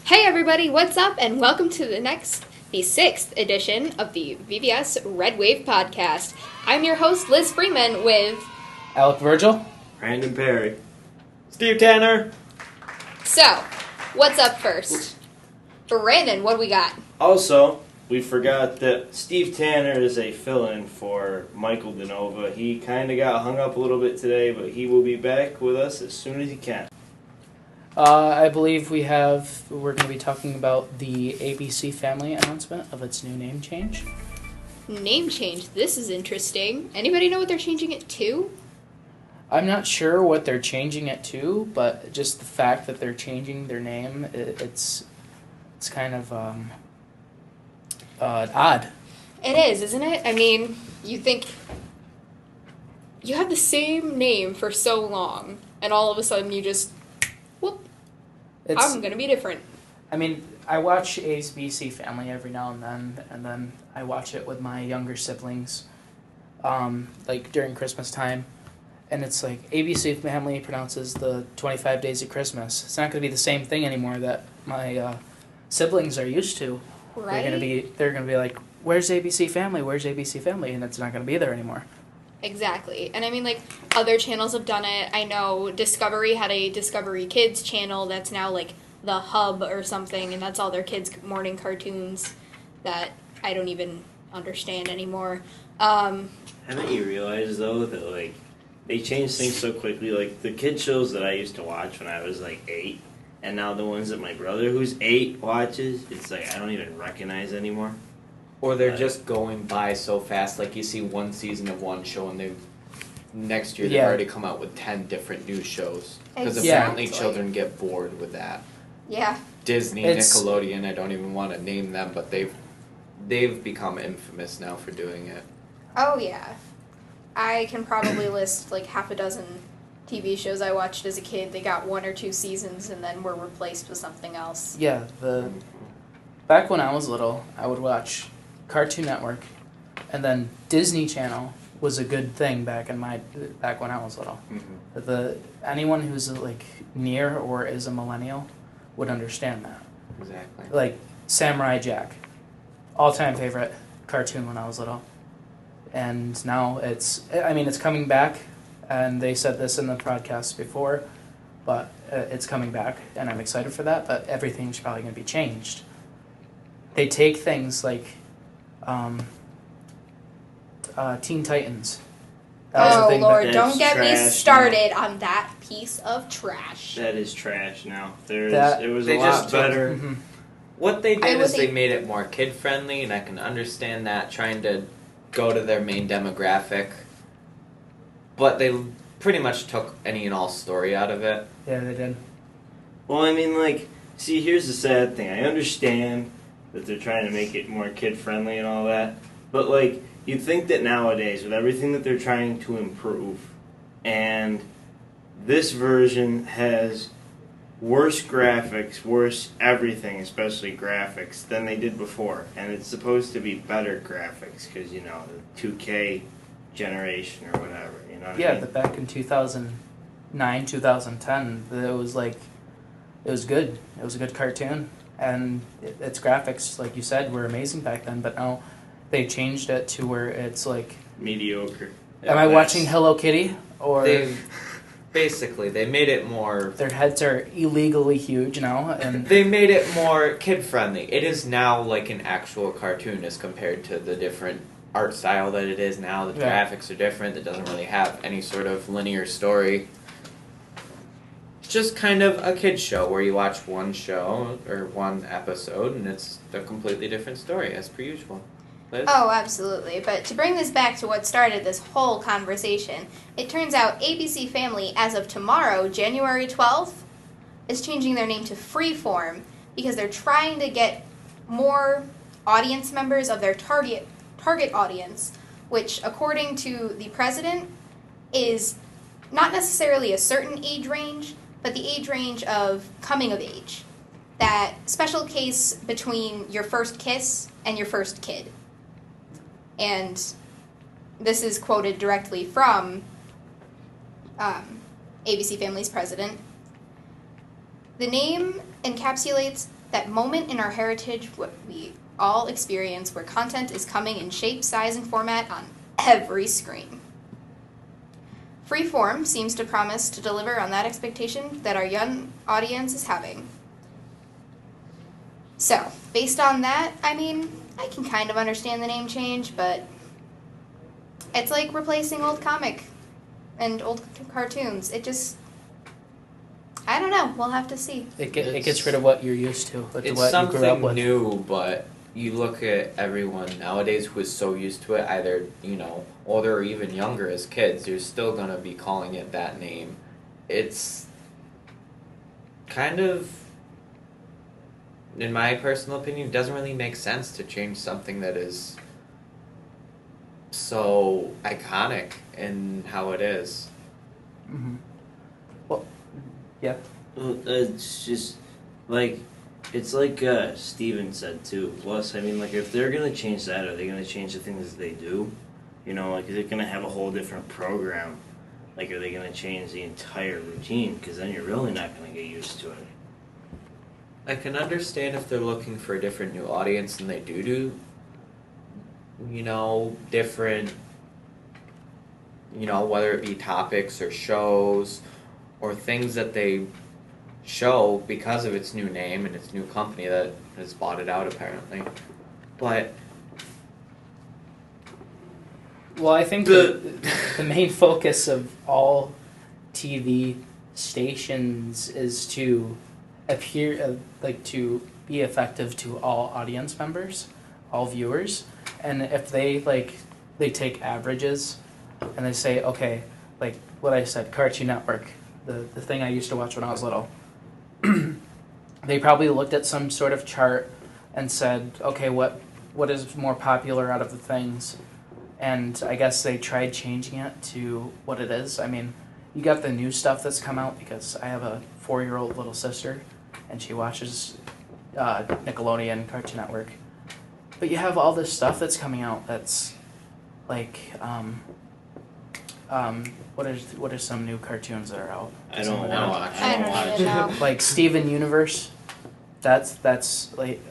Hey everybody, what's up? And welcome to the sixth edition of the VBS Red Wave Podcast. I'm your host, Liz Freeman, with Alec Virgil, Brandon Perry, Steve Tanner. So, what's up first? Brandon, what do we got? Also, we forgot that Steve Tanner is a fill-in for Michael DeNova. He kind of got hung up a little bit today, but he will be back with us as soon as he can. I believe we're going to be talking about the ABC Family announcement of its new name change. Name change. This is interesting. Anybody know what they're changing it to? I'm not sure what they're changing it to, but just the fact that they're changing their name, it's kind of odd. It is, isn't it? I mean, you think you have the same name for so long, and all of a sudden you just, whoop, I'm going to be different. I mean, I watch ABC Family every now and then I watch it with my younger siblings, like during Christmas time. And it's like ABC Family pronounces the 25 Days of Christmas. It's not going to be the same thing anymore that my siblings are used to. Right. They're gonna be like, "Where's ABC Family? Where's ABC Family?" And it's not gonna be there anymore. Exactly. And I mean, like, other channels have done it. I know Discovery had a Discovery Kids channel that's now like the Hub or something, and that's all their kids' morning cartoons that I don't even understand anymore. Haven't you realized, though, that, like, they change things so quickly? Like, the kid shows that I used to watch when I was, like, 8, and now the ones that my brother, who's 8, watches, it's like I don't even recognize anymore. Or they're just going by so fast. Like, you see one season of one show, and next year they've already come out with 10 different new shows. Because apparently children get bored with that. Yeah. Disney, Nickelodeon, I don't even want to name them, but they've become infamous now for doing it. Oh, yeah. I can probably list, like, half a dozen TV shows I watched as a kid. They got 1 or 2 seasons and then were replaced with something else. Yeah, back when I was little, I would watch Cartoon Network, and then Disney Channel was a good thing back when I was little. Mm-hmm. Anyone who's like near or is a millennial would understand that. Exactly. Like Samurai Jack, all-time favorite cartoon when I was little, and now it's coming back. And they said this in the podcast before, but it's coming back, and I'm excited for that, but everything's probably going to be changed. They take things like Teen Titans. Oh, Lord, don't get me started on that piece of trash. That is trash now. It was a lot better. Mm-hmm. What they did is they made it more kid-friendly, and I can understand that, trying to go to their main demographic. But they pretty much took any and all story out of it. Yeah, they did. Well, I mean, like, see, here's the sad thing. I understand that they're trying to make it more kid-friendly and all that. But, like, you'd think that nowadays, with everything that they're trying to improve, and this version has worse graphics, worse everything, especially graphics, than they did before. And it's supposed to be better graphics because, you know, the 2K generation or whatever. You know what I mean? But back in 2009, 2010, it was good. It was a good cartoon, and its graphics, like you said, were amazing back then. But now they changed it to where it's like mediocre. Am I watching Hello Kitty? Or they made it more. Their heads are illegally huge now, and they made it more kid-friendly. It is now like an actual cartoon as compared to the different art style that it is now. The graphics are different. It doesn't really have any sort of linear story. It's just kind of a kid's show where you watch one show or one episode and it's a completely different story as per usual. Liz? Oh, absolutely. But to bring this back to what started this whole conversation, it turns out ABC Family, as of tomorrow, January 12th, is changing their name to Freeform because they're trying to get more audience members of their target audience, which, according to the president, is not necessarily a certain age range, but the age range of coming of age. That special case between your first kiss and your first kid. And this is quoted directly from ABC Family's president. The name encapsulates that moment in our heritage what we all experience where content is coming in shape, size, and format on every screen. Freeform seems to promise to deliver on that expectation that our young audience is having. So, based on that, I mean, I can kind of understand the name change, but it's like replacing old comic and old cartoons. It just, I don't know. We'll have to see. It gets rid of what you're used to. It's what something you grew up with. new, but you look at everyone nowadays who is so used to it, either, older or even younger as kids, you're still going to be calling it that name. It's kind of, in my personal opinion, doesn't really make sense to change something that is so iconic in how it is. Mm-hmm. Well, yeah. Well, it's just like Steven said too. Plus, I mean, like if they're gonna change that, are they gonna change the things that they do? Like is it gonna have a whole different program? Like, are they gonna change the entire routine? Because then you're really not gonna get used to it. I can understand if they're looking for a different new audience and they do, different, whether it be topics or shows or things that they show because of its new name and its new company that has bought it out apparently. But well, I think the main focus of all TV stations is to appear to be effective to all audience members, all viewers, and if they take averages and they say, okay, like what I said, Cartoon Network, the thing I used to watch when I was little, they probably looked at some sort of chart and said, okay, what is more popular out of the things, and I guess they tried changing it to what it is. I mean, you got the new stuff that's come out because I have a 4-year-old little sister and she watches Nickelodeon, Cartoon Network. But you have all this stuff that's coming out that's like, what are some new cartoons that are out? I don't watch. I don't even know. Like Steven Universe. That's like.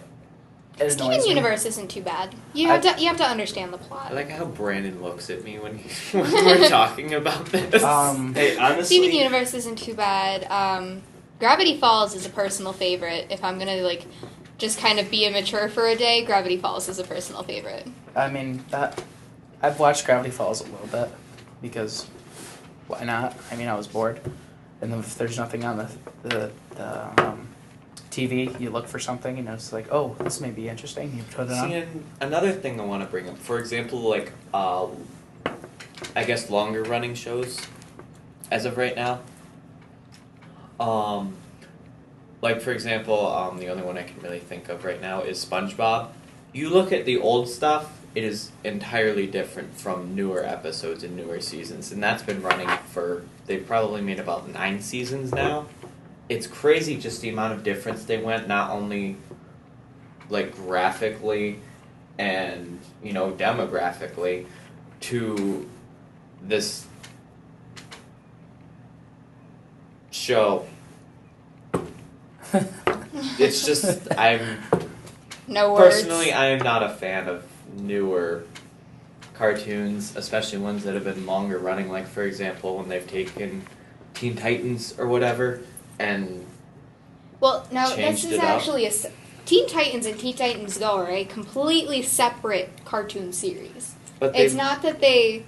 Steven Universe isn't too bad. You have to understand the plot. I like how Brandon looks at me when we're talking about this. Hey, honestly, Steven Universe isn't too bad. Gravity Falls is a personal favorite. If I'm gonna just kind of be immature for a day, Gravity Falls is a personal favorite. I mean I've watched Gravity Falls a little bit because why not? I mean I was bored, and if there's nothing on the TV, you look for something, and it's like, oh, this may be interesting. You put it on. And another thing I want to bring up, for example, I guess longer running shows, as of right now. For example, the only one I can really think of right now is SpongeBob. You look at the old stuff, it is entirely different from newer episodes and newer seasons, and that's been running they've probably made about 9 seasons now. It's crazy just the amount of difference they went, not only graphically and demographically, to this show. It's just No words. Personally, I am not a fan of newer cartoons, especially ones that have been longer running, like for example when they've taken Teen Titans or whatever and this is actually Teen Titans and Teen Titans Go are a completely separate cartoon series. But it's not that they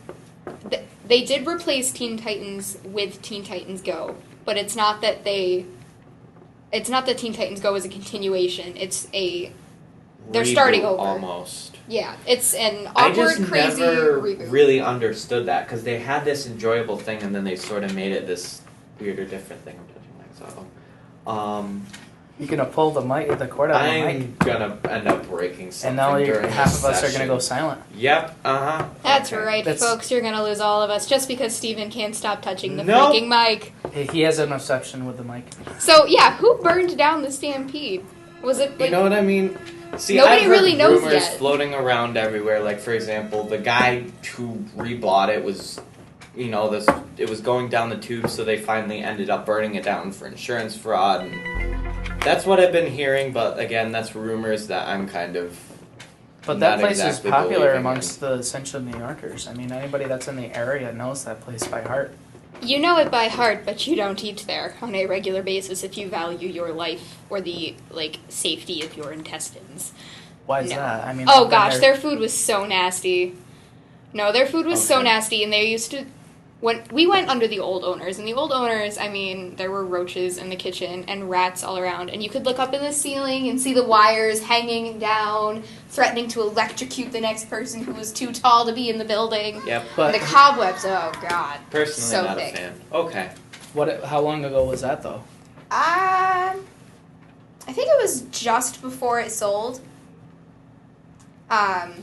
did replace Teen Titans with Teen Titans Go, but it's not that Teen Titans Go is a continuation. They're starting over almost. Yeah, it's an awkward, crazy never reboot. Really understood that because they had this enjoyable thing and then they sort of made it this weird or different thing. I'm touching my You're gonna pull the cord out of the mic. I'm gonna end up breaking something. And now half of us session. are gonna go silent. Yep. That's right, folks. You're gonna lose all of us just because Steven can't stop touching the Nope. freaking mic. He has an obsession with the mic. So yeah, who burned down the Stampede? Was it? You know what I mean? See, Nobody I've heard really knows rumors yet. floating around everywhere. Like for example, the guy who rebought it was, it was going down the tube, so they finally ended up burning it down for insurance fraud. And That's what I've been hearing, but again, that's rumors that I'm kind of. But that not place exactly is popular believing amongst the Central New Yorkers. I mean, anybody that's in the area knows that place by heart. You know it by heart, but you don't eat there on a regular basis if you value your life or the safety of your intestines. Why is No. that? I mean, Oh I've been gosh, there- their food was so nasty. No, their food was so Okay. nasty, and they used to. When we went under the old owners, and the old owners, I mean, there were roaches in the kitchen and rats all around, and you could look up in the ceiling and see the wires hanging down, threatening to electrocute the next person who was too tall to be in the building. Yep. But And the cobwebs, oh god. Personally, So not thick. a fan. Okay. how long ago was that though? I think it was just before it sold.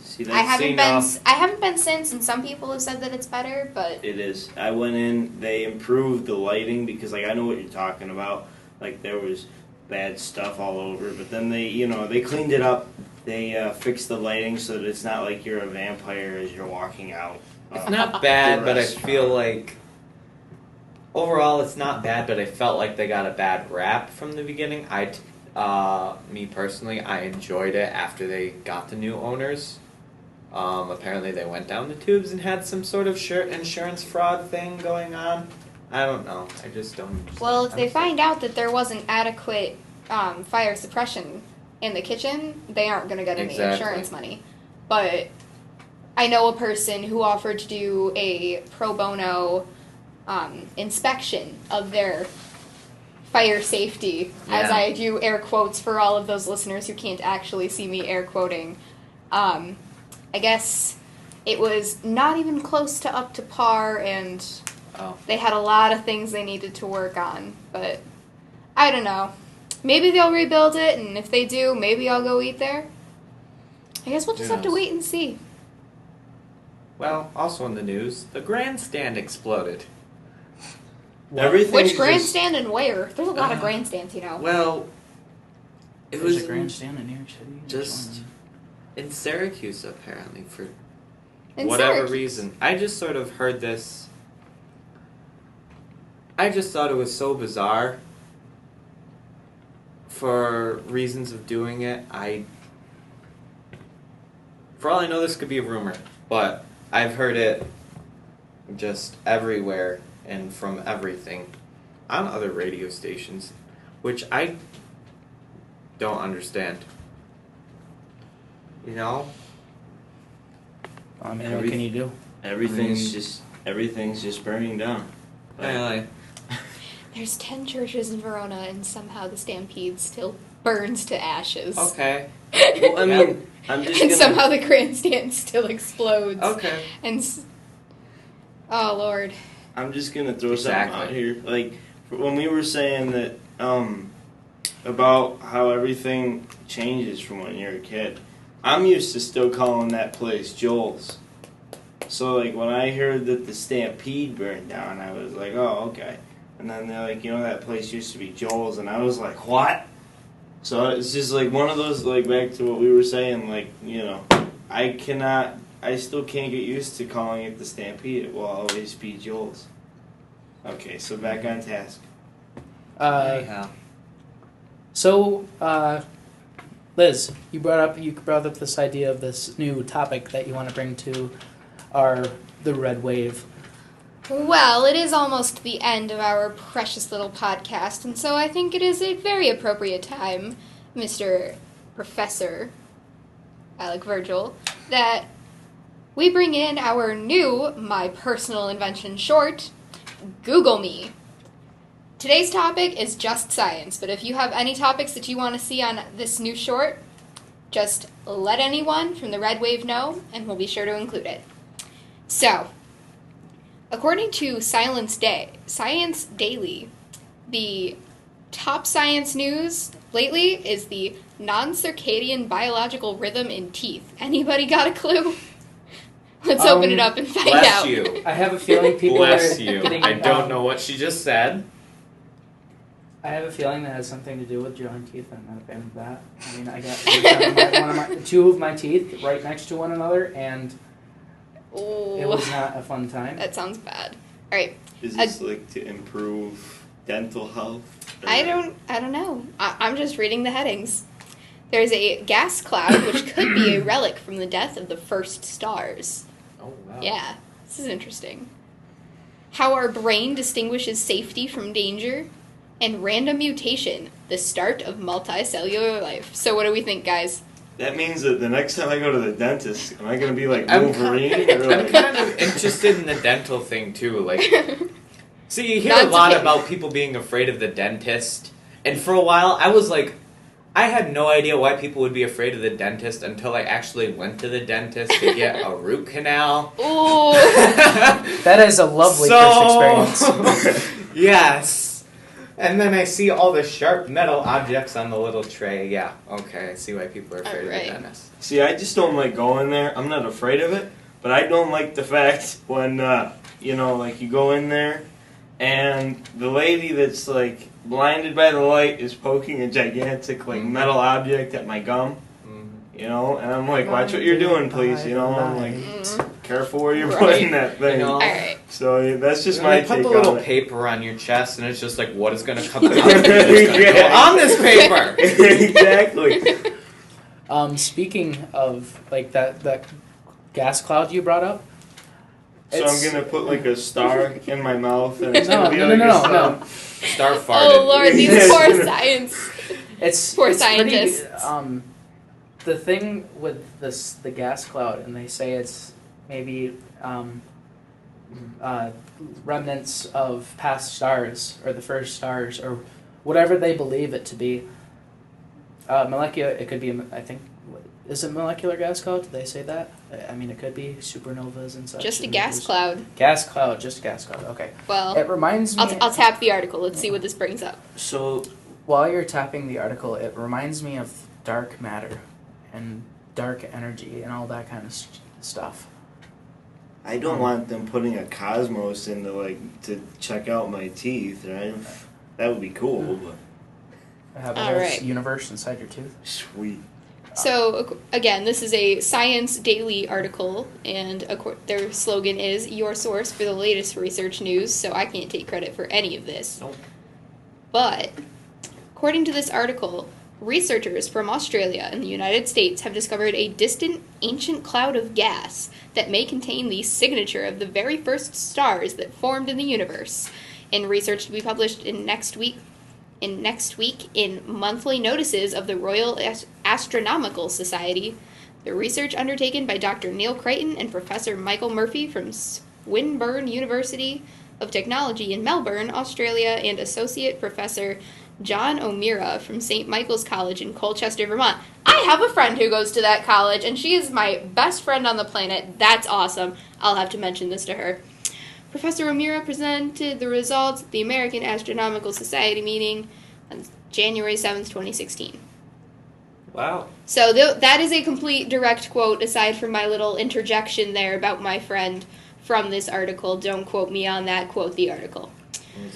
See, I haven't been. enough. I haven't been since, and some people have said that it's better. But It is. I went in. They improved the lighting because, I know what you're talking about. There was bad stuff all over, but then they cleaned it up. They fixed the lighting so that it's not like you're a vampire as you're walking out. It's not bad, the but I restaurant. feel like overall it's not bad. But I felt like they got a bad rap from the beginning. Me personally, I enjoyed it after they got the new owners. Apparently, they went down the tubes and had some sort of insurance fraud thing going on. I don't know. I just don't. well, if they find out that there wasn't adequate fire suppression in the kitchen, they aren't going to get any Exactly. insurance money. But I know a person who offered to do a pro bono inspection of their fire safety, as Yeah. I do air quotes for all of those listeners who can't actually see me air quoting. I guess it was not even close to up to par, and Oh. they had a lot of things they needed to work on. But I don't know. Maybe they'll rebuild it, and if they do, maybe I'll go eat there. I guess we'll just Who have to knows? wait and see. Well, also in the news, the grandstand exploded. Everything's Which just- grandstand and where? There's a lot of grandstands, you know. Well, it There's was a grandstand in New York City. just in Syracuse, apparently, for In whatever Syracuse. reason. I just sort of heard this. I just thought it was so bizarre. For reasons of doing it, for all I know, this could be a rumor, but I've heard it just everywhere and from everything on other radio stations, which I don't understand. You know? I mean, what can you do? Everything's just burning down. Anyway, There's 10 churches in Verona, and somehow the Stampede still burns to ashes. okay. Well, I mean, I'm just And gonna. somehow the grandstand still explodes. Okay. And oh Lord. I'm just gonna throw Exactly. something out here. When we were saying that about how everything changes from when you're a kid, I'm used to still calling that place Joel's. So when I heard that the Stampede burned down, I was like, oh, okay. And then they're like, that place used to be Joel's, and I was like, what? So it's just one of those, back to what we were saying, I still can't get used to calling it the Stampede. It will always be Joel's. Okay, so back on task. Anyhow. So, Liz, you brought up this idea of this new topic that you want to bring to the Red Wave. Well, it is almost the end of our precious little podcast, and so I think it is a very appropriate time, Mr. Professor Alec Virgil, that we bring in our new, my personal invention short, Google Me. Today's topic is just science, but if you have any topics that you want to see on this new short, just let anyone from the Red Wave know, and we'll be sure to include it. So, according to Science Daily, the top science news lately is the non-circadian biological rhythm in teeth. Anybody got a clue? Let's open it up and find Bless out. you. I have a feeling people Bless are you. getting. I don't know what she just said. I have a feeling that has something to do with drawing teeth. I'm not a fan of that. I mean, I got two of my teeth right next to one another, and it was Ooh, not a fun time. that sounds bad. All right. Is this to improve dental health? I don't know. I'm just reading the headings. There's a gas cloud which could be a relic from the death of the first stars. Oh, wow. Yeah, this is interesting. How our brain distinguishes safety from danger, and random mutation, the start of multicellular life. So what do we think, guys? That means that the next time I go to the dentist, am I going to be like I'm Wolverine? I'm kind of interested in the dental thing too. Like, see, you hear Not a lot to- about people being afraid of the dentist, and for a while I was like, I had no idea why people would be afraid of the dentist until I actually went to the dentist to get a root canal. Ooh. That is a lovely first experience. Yes. And then I see all the sharp metal objects on the little tray. Yeah, okay, I see why people are afraid Alright. of the dentist. See, I just don't like going there. I'm not afraid of it, but I don't like the fact when, like you go in there and the lady that's like blinded by the light is poking a gigantic like metal object at my gum. And I'm like, watch what you're doing, please. I'm like, careful where you're putting that thing. Alright. So that's just And my they put take the little on it. paper on your chest, and it's just like, what is going to come out? It's gonna go on this paper. Exactly. Speaking of like that gas cloud you brought up. So I'm gonna put like a star in my mouth, and it's gonna be No. Star farted. Oh Lord, these Yes. poor science. It's Poor it's pretty, scientists. The thing with the gas cloud, and they say it's maybe remnants of past stars or the first stars or whatever they believe it to be. Molecular, it could be. I think, is it molecular gas cloud? Did they say that? I mean, it could be supernovas and such. Just a and gas there's- cloud. Gas cloud, just a gas cloud. Okay. Well, It reminds me. I'll tap the article. Let's see what this brings up. So While you're tapping the article, it reminds me of dark matter and dark energy and all that kind of stuff. I don't want them putting a cosmos into to check out my teeth, right? That would be cool, but Have a All whole right. universe inside your tooth. sweet. So, again, this is a Science Daily article, and their slogan is your source for the latest research news, so I can't take credit for any of this. Nope. But, according to this article, researchers from Australia and the United States have discovered a distant, ancient cloud of gas that may contain the signature of the very first stars that formed in the universe. In research to be published next week in monthly notices of the Royal Astronomical Society. The research undertaken by Dr. Neil Crichton and Professor Michael Murphy from Swinburne University of Technology in Melbourne, Australia, and Associate Professor John O'Meara from St. Michael's College in Colchester, Vermont. I have a friend who goes to that college, and she is my best friend on the planet. That's awesome. I'll have to mention this to her. Professor O'Meara presented the results at the American Astronomical Society meeting on January 7th, 2016. Wow. So that is a complete direct quote, aside from my little interjection there about my friend from this article. Don't quote me on that, quote the article.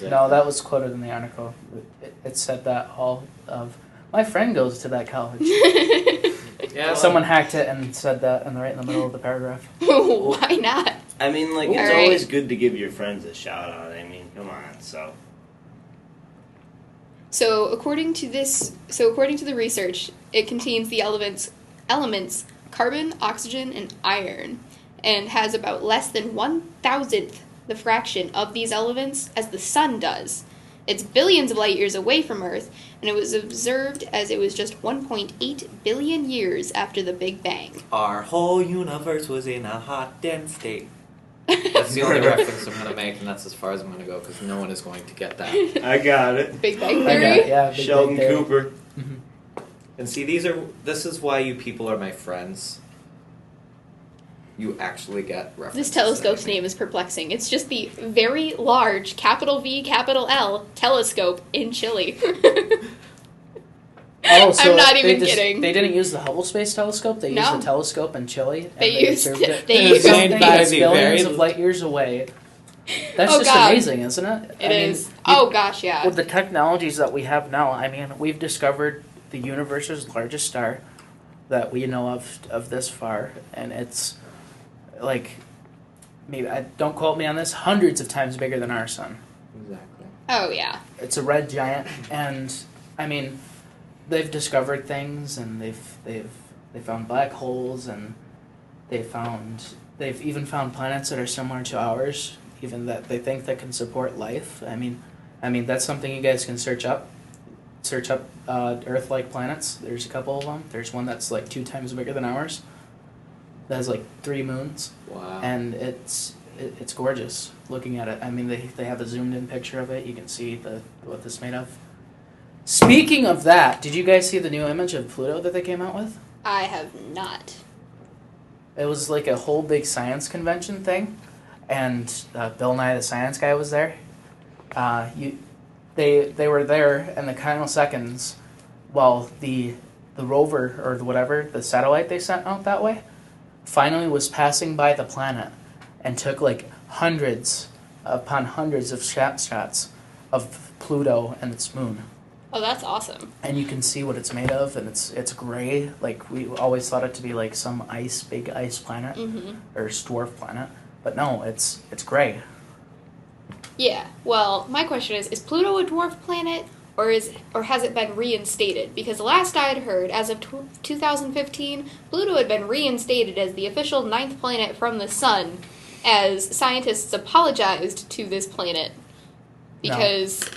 No, that was quoted in the article. It said that all of... My friend goes to that college. Yeah. Someone hacked it and said that right in the middle of the paragraph. Why not? I mean, it's Alright. always good to give your friends a shout out. I mean, come on, so. So according to the research, it contains the elements carbon, oxygen, and iron, and has about less than 1,000th the fraction of these elements as the sun does. It's billions of light years away from Earth, and it was observed as it was just 1.8 billion years after the Big Bang. Our whole universe was in a hot, dense state. That's the only reference I'm going to make, and that's as far as I'm going to go, because no one is going to get that. I got it. Big Bang I got it, Theory? yeah, Big Sheldon Bang Theory. Cooper. And see, this is why you people are my friends. You actually get references. This telescope's name is perplexing. It's just the Very Large, capital V, capital L, telescope in Chile. Oh, so I'm not they even kidding. They didn't use the Hubble Space Telescope. They No. used a telescope in Chile. And They used- observed it. they used- something that's Very- billions of light years away. That's Oh, just God. amazing, isn't it? It is. Oh, gosh, yeah. With the technologies that we have now, I mean, we've discovered the universe's largest star that we know of this far, and it's like maybe don't quote me on this, hundreds of times bigger than our sun. Exactly. Oh, yeah. It's a red giant, and I mean, they've discovered things, and they've found black holes, and they've even found planets that are similar to ours, even that they think that can support life. I mean that's something you guys can search up. Search up Earth-like planets. There's a couple of them. There's one that's like 2 times bigger than ours. That has like 3 moons. Wow. And it's gorgeous looking at it. I mean, they have a zoomed-in picture of it. You can see what it's made of. Speaking of that, did you guys see the new image of Pluto that they came out with? I have not. It was like a whole big science convention thing, and Bill Nye the Science Guy was there. They were there in the final seconds while the rover or the satellite they sent out that way finally was passing by the planet and took like hundreds upon hundreds of snapshots of Pluto and its moon. Oh, that's awesome. And you can see what it's made of, and it's gray. Like, we always thought it to be like some big ice planet, or dwarf planet. But no, it's gray. Yeah. Well, my question is Pluto a dwarf planet, or has it been reinstated? Because the last I'd heard, as of 2015, Pluto had been reinstated as the official 9th planet from the sun, as scientists apologized to this planet because...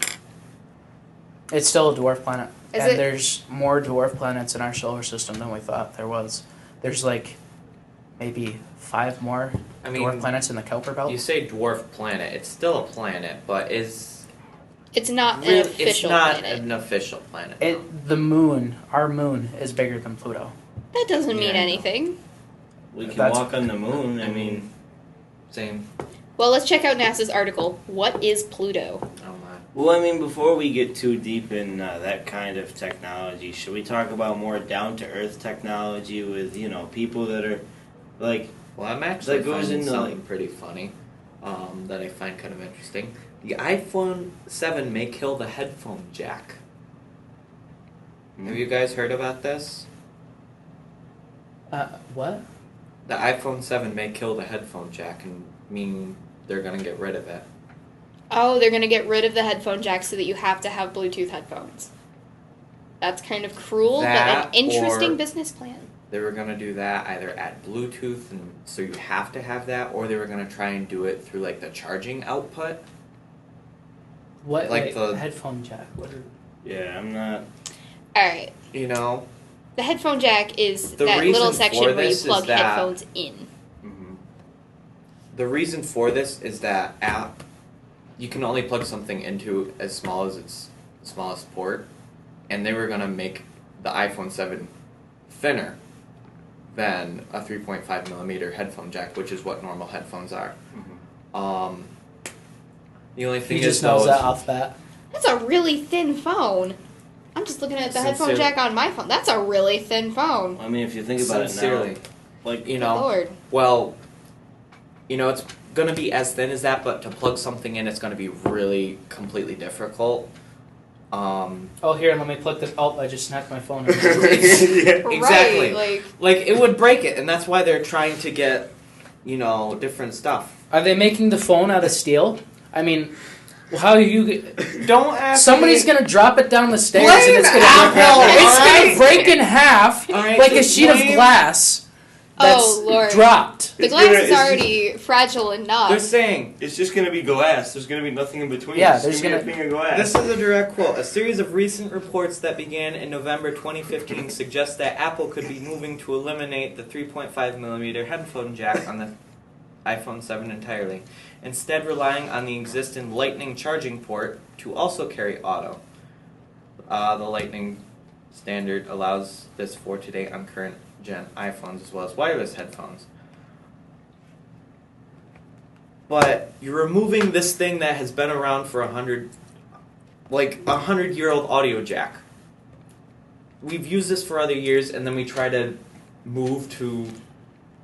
It's still a dwarf planet. Is and it? There's more dwarf planets in our solar system than we thought there was. There's like maybe 5 more dwarf planets in the Kuiper Belt. You say dwarf planet. It's still a planet, but it's not an official planet. It's not an official planet. The moon, our moon, is bigger than Pluto. That doesn't mean anything. We can walk on the moon. I mean, same. Well, let's check out NASA's article. What is Pluto? Oh my. Well, I mean, before we get too deep in that kind of technology, should we talk about more down-to-earth technology with, people that are, like... Well, I'm actually that goes finding into, something like, pretty funny that I find kind of interesting. The iPhone 7 may kill the headphone jack. Have you guys heard about this? What? The iPhone 7 may kill the headphone jack and mean they're going to get rid of it. Oh, they're going to get rid of the headphone jack so that you have to have Bluetooth headphones. That's kind of cruel, but an interesting business plan. They were going to do that, either add Bluetooth, and so you have to have that, or they were going to try and do it through, like, the charging output. What? Like the headphone jack? Yeah, I'm not... Alright. You know? The headphone jack is The that reason little for section where you this plug is that- headphones in. The reason for this is that you can only plug something into as small as its smallest port, and they were going to make the iPhone 7 thinner than a 3.5 millimeter headphone jack, which is what normal headphones are. The only thing He is, just knows that off bat. That's a really thin phone. I'm just looking at the headphone jack on my phone. That's a really thin phone. I mean, if you think about it now... Like, you know, Lord. well, it's going to be as thin as that, but to plug something in, it's going to be really completely difficult. Oh, here, let me plug this. Oh, I just snapped my phone. Exactly. Right, like, it would break it, and that's why they're trying to get, different stuff. Are they making the phone out of steel? I mean, how are you... Don't ask Somebody's me. going to drop it down the stairs, Blame and it's going Apple, to break in half Alright, like a so sheet of blame- glass that's Oh, Lord. dropped. The glass is already fragile enough. They're saying, It's just going to be glass. There's going to be nothing in between. Yeah, It's there's gonna be gonna- a thing of glass. this is a direct quote. A series of recent reports that began in November 2015 suggest that Apple could be moving to eliminate the 3.5 millimeter headphone jack on the iPhone 7 entirely, instead relying on the existing Lightning charging port to also carry auto. The Lightning standard allows this for today on current gen iPhones as well as wireless headphones. But you're removing this thing that has been around for 100-year-old audio jack. We've used this for other years, and then we try to move to...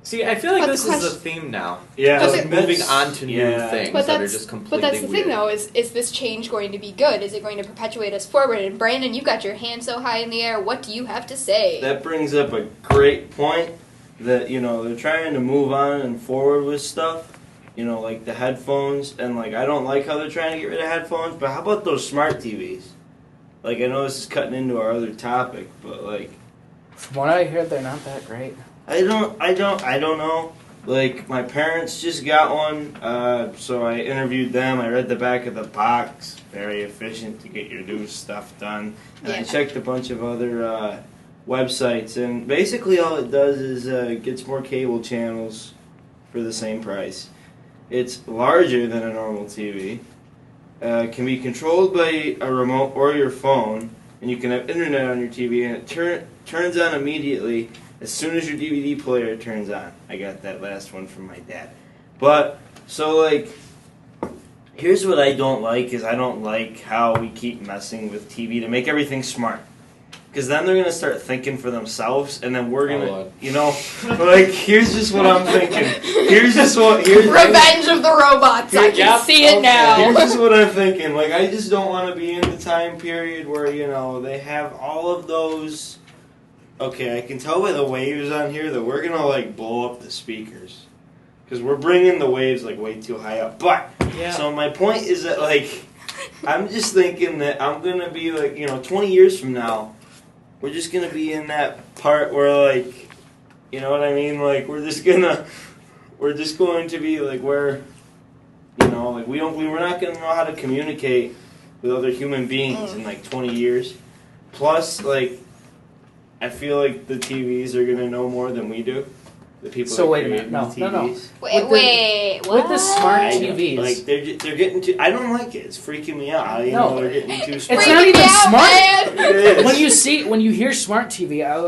See, I feel like But this the is the theme now. Yeah, But Just the- moving on to new things But that are that's, just but completely that's the weird. thing, though, is this change going to be good? Is it going to perpetuate us forward? And Brandon, you got your hand so high in the air. What do you have to say? That brings up a great point that, they're trying to move on and forward with stuff. like the headphones, and like I don't like how they're trying to get rid of headphones, but how about those smart TVs? Like I know this is cutting into our other topic, but like From what I hear, they're not that great. I don't know. Like my parents just got one, so I interviewed them. I read the back of the box. Very efficient to get your new stuff done. And I checked a bunch of other websites, and basically all it does is gets more cable channels for the same price. It's larger than a normal TV. Can be controlled by a remote or your phone, and you can have internet on your TV, and it turns on immediately as soon as your DVD player turns on. I got that last one from my dad. But, so like, here's what I don't like, is I don't like how we keep messing with TV to make everything smart. Because then they're going to start thinking for themselves, and then we're going to, like, here's just what I'm thinking. Revenge of the Robots. I can see it now. Here's just what I'm thinking. Like, I just don't want to be in the time period where, they have all of those. Okay, I can tell by the waves on here that we're going to, like, blow up the speakers. Because we're bringing the waves, like, way too high up. But, so my point is that, like, I'm just thinking that I'm going to be, like, 20 years from now, we're just going to be in that part where, like, you know what I mean? Like, we're just going to be, like, where, like, we're not going to know how to communicate with other human beings in, like, 20 years. Plus, like, I feel like the TVs are going to know more than we do. The people So that wait a create minute, the TVs. Wait, what? With the smart TVs. Like, they're getting too... I don't like it. It's freaking me out. They're getting too smart. It's not even smart. It is. When you hear smart TV, I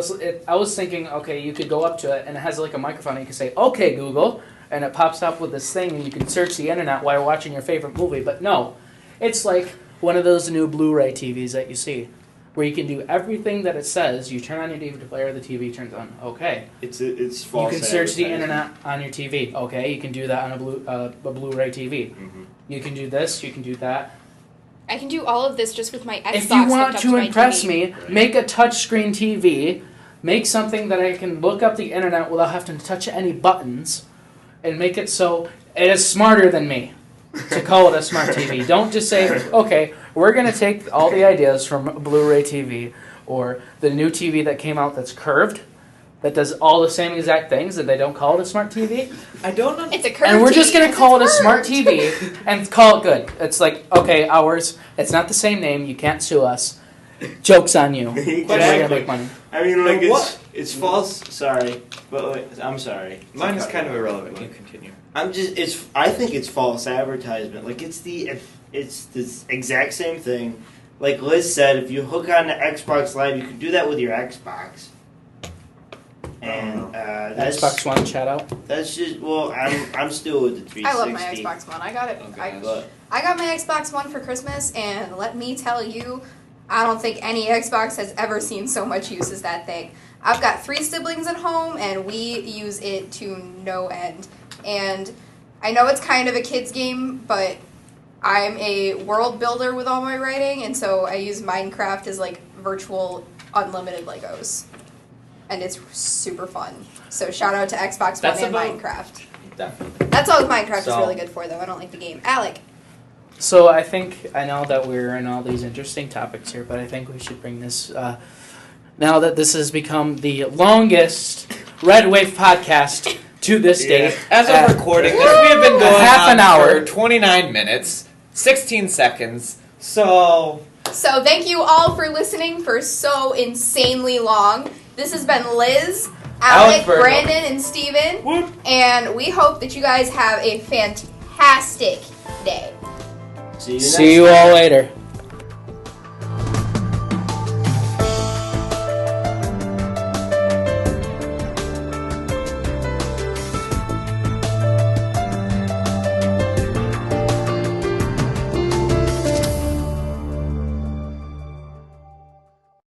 was thinking, okay, you could go up to it and it has like a microphone and you can say, okay, Google, and it pops up with this thing and you can search the internet while you're watching your favorite movie. But no, it's like one of those new Blu-ray TVs that you see, where you can do everything that it says. You turn on your DVD player, the TV turns on. Okay. It's false. You can search the internet on your TV. Okay, you can do that on a Blu-ray TV. Mm-hmm. You can do this. You can do that. I can do all of this just with my Xbox. If you want hooked to up impress my me, make a touchscreen TV. Make something that I can look up the internet without having to touch any buttons, and make it so it is smarter than me to call it a smart TV. Don't just say, okay, we're going to take all the ideas from Blu-ray TV or the new TV that came out that's curved, that does all the same exact things, and they don't call it a smart TV. I don't know. It's a curved And we're just going to call it a curved. smart TV and call it good. It's like, okay, ours, it's not the same name, you can't sue us. Joke's on you. We're going to make money. I mean, like, What? it's false. Sorry. But, like, I'm sorry. Mine is kind of irrelevant. You continue. I think it's false advertisement. Like, it's the exact same thing. Like Liz said, if you hook on to Xbox Live, you can do that with your Xbox. And that's Xbox One, shout out. That's just I'm still with the 360. I love my Xbox One. I got it. Okay. I got my Xbox One for Christmas, and let me tell you, I don't think any Xbox has ever seen so much use as that thing. I've got 3 siblings at home, and we use it to no end. And I know it's kind of a kid's game, but I'm a world builder with all my writing, and so I use Minecraft as like virtual unlimited Legos. And it's super fun. So shout out to Xbox One and Minecraft. Definitely. That's all Minecraft is really good for, though. I don't like the game. Alec. So I know that we're in all these interesting topics here, but I think we should bring this, now that this has become the longest Red Wave podcast to this date. As of recording this, we have been going half on an hour. for 29 minutes, 16 seconds, so thank you all for listening for so insanely long. This has been Liz, Alec, Brandon, and Steven. Whoop. And we hope that you guys have a fantastic day. See you See you all later.